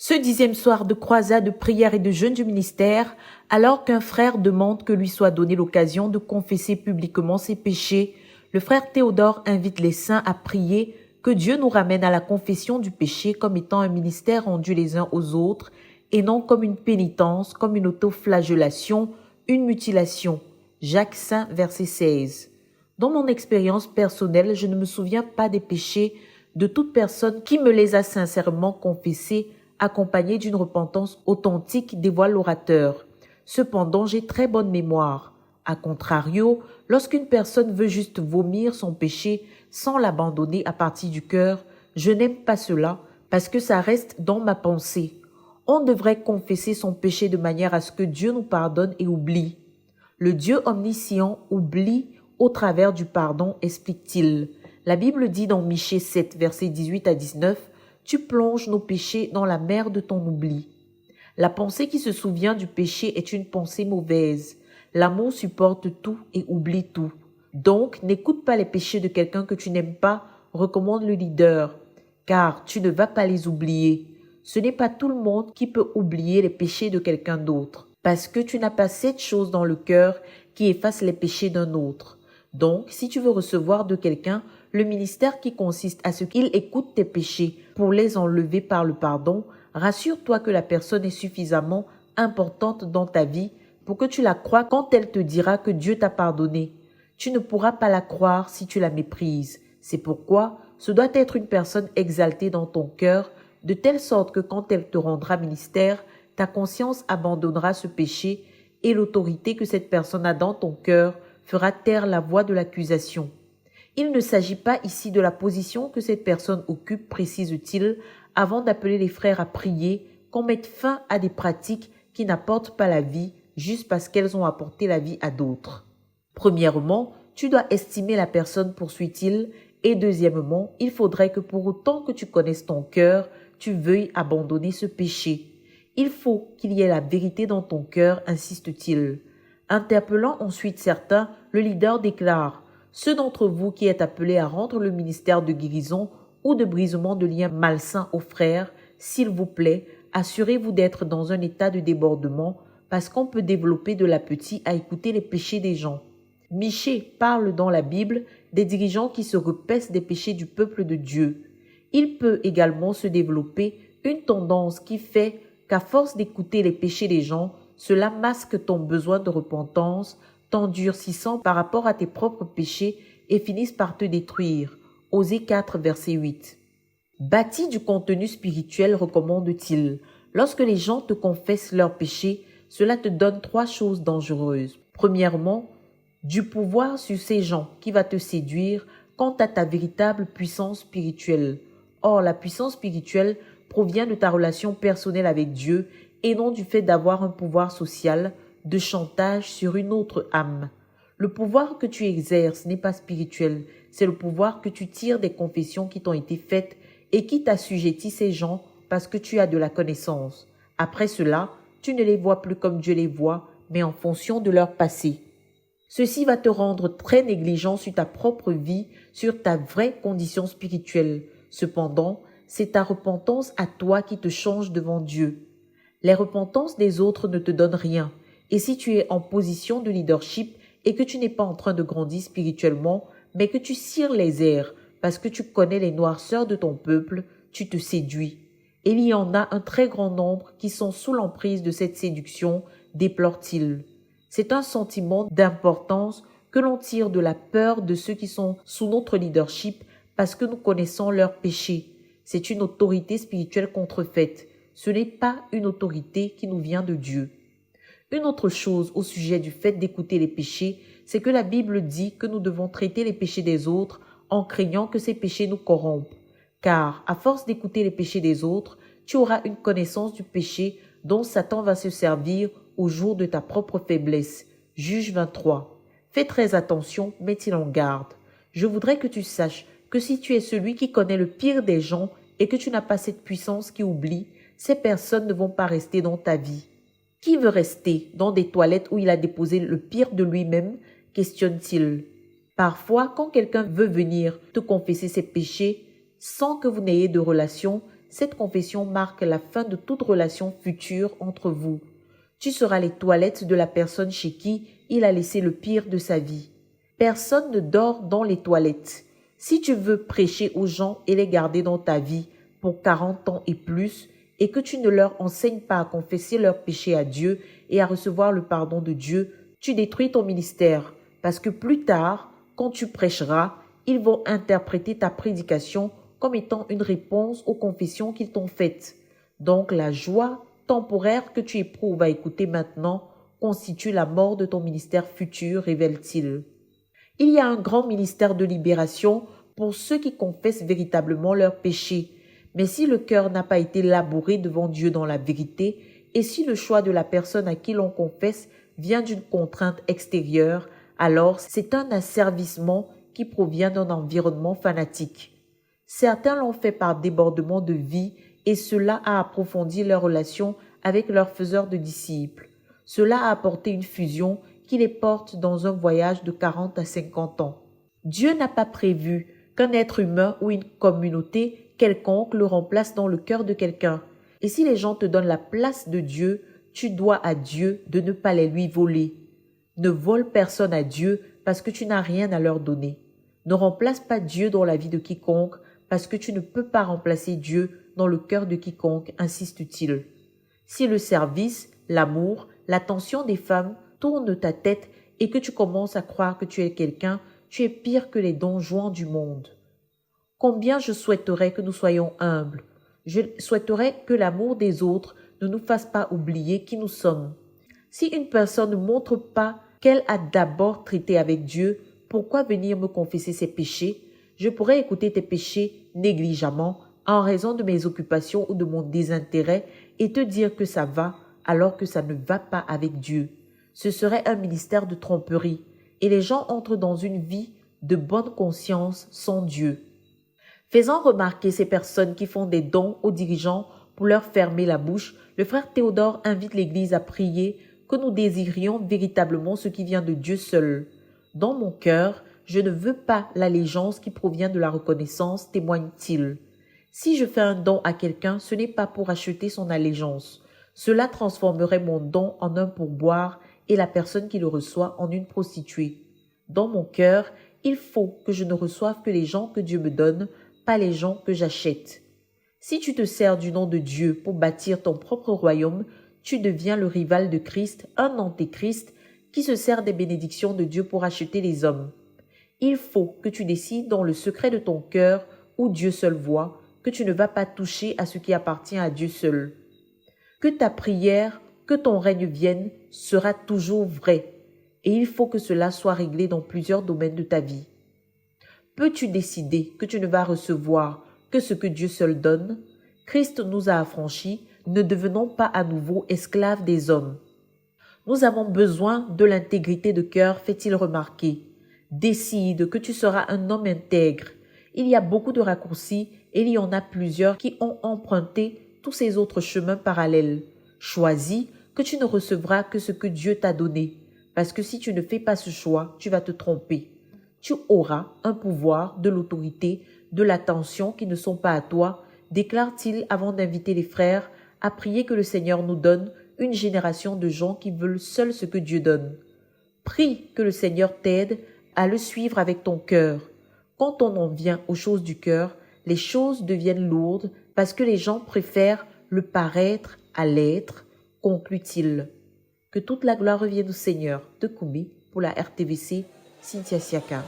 Ce 10e soir de croisade, de prière et de jeûne du ministère, alors qu'un frère demande que lui soit donnée l'occasion de confesser publiquement ses péchés, le frère Théodore invite les saints à prier que Dieu nous ramène à la confession du péché comme étant un ministère rendu les uns aux autres et non comme une pénitence, comme une autoflagellation, une mutilation. Jacques 5, verset 16. Dans mon expérience personnelle, je ne me souviens pas des péchés de toute personne qui me les a sincèrement confessés, accompagnée d'une repentance authentique, dévoile l'orateur. Cependant, j'ai très bonne mémoire. A contrario, lorsqu'une personne veut juste vomir son péché sans l'abandonner à partir du cœur, je n'aime pas cela parce que ça reste dans ma pensée. On devrait confesser son péché de manière à ce que Dieu nous pardonne et oublie. Le Dieu omniscient oublie au travers du pardon, explique-t-il. La Bible dit dans Michée 7, versets 18 à 19, « Tu plonges nos péchés dans la mer de ton oubli. » La pensée qui se souvient du péché est une pensée mauvaise. L'amour supporte tout et oublie tout. Donc, n'écoute pas les péchés de quelqu'un que tu n'aimes pas, recommande le leader, car tu ne vas pas les oublier. Ce n'est pas tout le monde qui peut oublier les péchés de quelqu'un d'autre, parce que tu n'as pas cette chose dans le cœur qui efface les péchés d'un autre. Donc, si tu veux recevoir de quelqu'un le ministère qui consiste à ce qu'il écoute tes péchés pour les enlever par le pardon, rassure-toi que la personne est suffisamment importante dans ta vie pour que tu la crois quand elle te dira que Dieu t'a pardonné. Tu ne pourras pas la croire si tu la méprises. C'est pourquoi ce doit être une personne exaltée dans ton cœur, de telle sorte que quand elle te rendra ministère, ta conscience abandonnera ce péché et l'autorité que cette personne a dans ton cœur fera taire la voix de l'accusation. Il ne s'agit pas ici de la position que cette personne occupe, précise-t-il, avant d'appeler les frères à prier, qu'on mette fin à des pratiques qui n'apportent pas la vie, juste parce qu'elles ont apporté la vie à d'autres. Premièrement, tu dois estimer la personne, poursuit-il, et deuxièmement, il faudrait que pour autant que tu connaisses ton cœur, tu veuilles abandonner ce péché. Il faut qu'il y ait la vérité dans ton cœur, insiste-t-il. Interpellant ensuite certains, le leader déclare « Ceux d'entre vous qui êtes appelés à rendre le ministère de guérison ou de brisement de liens malsains aux frères, s'il vous plaît, assurez-vous d'être dans un état de débordement parce qu'on peut développer de l'appétit à écouter les péchés des gens. » Michée parle dans la Bible des dirigeants qui se repaissent des péchés du peuple de Dieu. Il peut également se développer une tendance qui fait qu'à force d'écouter les péchés des gens, cela masque ton besoin de repentance, t'endurcissant par rapport à tes propres péchés et finissent par te détruire. Osée 4, verset 8. Bâti du contenu spirituel, recommande-t-il. Lorsque les gens te confessent leurs péchés, cela te donne 3 choses dangereuses. Premièrement, du pouvoir sur ces gens qui va te séduire quant à ta véritable puissance spirituelle. Or, la puissance spirituelle provient de ta relation personnelle avec Dieu et non du fait d'avoir un pouvoir social de chantage sur une autre âme. Le pouvoir que tu exerces n'est pas spirituel, c'est le pouvoir que tu tires des confessions qui t'ont été faites et qui t'assujettit ces gens parce que tu as de la connaissance. Après cela, tu ne les vois plus comme Dieu les voit, mais en fonction de leur passé. Ceci va te rendre très négligent sur ta propre vie, sur ta vraie condition spirituelle. Cependant, c'est ta repentance à toi qui te change devant Dieu. Les repentances des autres ne te donnent rien. Et si tu es en position de leadership et que tu n'es pas en train de grandir spirituellement, mais que tu cires les airs parce que tu connais les noirceurs de ton peuple, tu te séduis. Et il y en a un très grand nombre qui sont sous l'emprise de cette séduction, déplore-t-il. C'est un sentiment d'importance que l'on tire de la peur de ceux qui sont sous notre leadership parce que nous connaissons leurs péchés. C'est une autorité spirituelle contrefaite. Ce n'est pas une autorité qui nous vient de Dieu. Une autre chose au sujet du fait d'écouter les péchés, c'est que la Bible dit que nous devons traiter les péchés des autres en craignant que ces péchés nous corrompent. Car, à force d'écouter les péchés des autres, tu auras une connaissance du péché dont Satan va se servir au jour de ta propre faiblesse. Juge 23. Fais très attention, mets-il en garde. Je voudrais que tu saches que si tu es celui qui connaît le pire des gens et que tu n'as pas cette puissance qui oublie, ces personnes ne vont pas rester dans ta vie. Qui veut rester dans des toilettes où il a déposé le pire de lui-même, questionne-t-il. Parfois, quand quelqu'un veut venir te confesser ses péchés, sans que vous n'ayez de relation, cette confession marque la fin de toute relation future entre vous. Tu seras les toilettes de la personne chez qui il a laissé le pire de sa vie. Personne ne dort dans les toilettes. Si tu veux prêcher aux gens et les garder dans ta vie pour 40 ans et plus, et que tu ne leur enseignes pas à confesser leurs péchés à Dieu et à recevoir le pardon de Dieu, tu détruis ton ministère, parce que plus tard, quand tu prêcheras, ils vont interpréter ta prédication comme étant une réponse aux confessions qu'ils t'ont faites. Donc la joie temporaire que tu éprouves à écouter maintenant constitue la mort de ton ministère futur, révèle-t-il. Il y a un grand ministère de libération pour ceux qui confessent véritablement leurs péchés. Mais si le cœur n'a pas été labouré devant Dieu dans la vérité, et si le choix de la personne à qui l'on confesse vient d'une contrainte extérieure, alors c'est un asservissement qui provient d'un environnement fanatique. Certains l'ont fait par débordement de vie et cela a approfondi leur relation avec leurs faiseurs de disciples. Cela a apporté une fusion qui les porte dans un voyage de 40 à 50 ans. Dieu n'a pas prévu qu'un être humain ou une communauté quelconque le remplace dans le cœur de quelqu'un. Et si les gens te donnent la place de Dieu, tu dois à Dieu de ne pas les lui voler. Ne vole personne à Dieu parce que tu n'as rien à leur donner. Ne remplace pas Dieu dans la vie de quiconque parce que tu ne peux pas remplacer Dieu dans le cœur de quiconque, insiste-t-il. Si le service, l'amour, l'attention des femmes tournent ta tête et que tu commences à croire que tu es quelqu'un, tu es pire que les Don Juan du monde. Combien je souhaiterais que nous soyons humbles. Je souhaiterais que l'amour des autres ne nous fasse pas oublier qui nous sommes. Si une personne ne montre pas qu'elle a d'abord traité avec Dieu, pourquoi venir me confesser ses péchés? Je pourrais écouter tes péchés négligemment en raison de mes occupations ou de mon désintérêt et te dire que ça va alors que ça ne va pas avec Dieu. Ce serait un ministère de tromperie et les gens entrent dans une vie de bonne conscience sans Dieu. Faisant remarquer ces personnes qui font des dons aux dirigeants pour leur fermer la bouche, le frère Théodore invite l'Église à prier que nous désirions véritablement ce qui vient de Dieu seul. Dans mon cœur, je ne veux pas l'allégeance qui provient de la reconnaissance, témoigne-t-il. Si je fais un don à quelqu'un, ce n'est pas pour acheter son allégeance. Cela transformerait mon don en un pourboire et la personne qui le reçoit en une prostituée. Dans mon cœur, il faut que je ne reçoive que les gens que Dieu me donne, pas les gens que j'achète. Si tu te sers du nom de Dieu pour bâtir ton propre royaume, tu deviens le rival de Christ, un antéchrist qui se sert des bénédictions de Dieu pour acheter les hommes. Il faut que tu décides dans le secret de ton cœur, où Dieu seul voit, que tu ne vas pas toucher à ce qui appartient à Dieu seul. Que ta prière, que ton règne vienne, sera toujours vrai, et il faut que cela soit réglé dans plusieurs domaines de ta vie. Peux-tu décider que tu ne vas recevoir que ce que Dieu seul donne? Christ nous a affranchis, ne devenons pas à nouveau esclaves des hommes. Nous avons besoin de l'intégrité de cœur, fait-il remarquer. Décide que tu seras un homme intègre. Il y a beaucoup de raccourcis et il y en a plusieurs qui ont emprunté tous ces autres chemins parallèles. Choisis que tu ne recevras que ce que Dieu t'a donné, parce que si tu ne fais pas ce choix, tu vas te tromper. Tu auras un pouvoir, de l'autorité, de l'attention qui ne sont pas à toi, déclare-t-il avant d'inviter les frères à prier que le Seigneur nous donne une génération de gens qui veulent seul ce que Dieu donne. Prie que le Seigneur t'aide à le suivre avec ton cœur. Quand on en vient aux choses du cœur, les choses deviennent lourdes parce que les gens préfèrent le paraître à l'être, conclut-il. Que toute la gloire revienne au Seigneur. De Koumi pour la RTVC, Cynthia Siaka.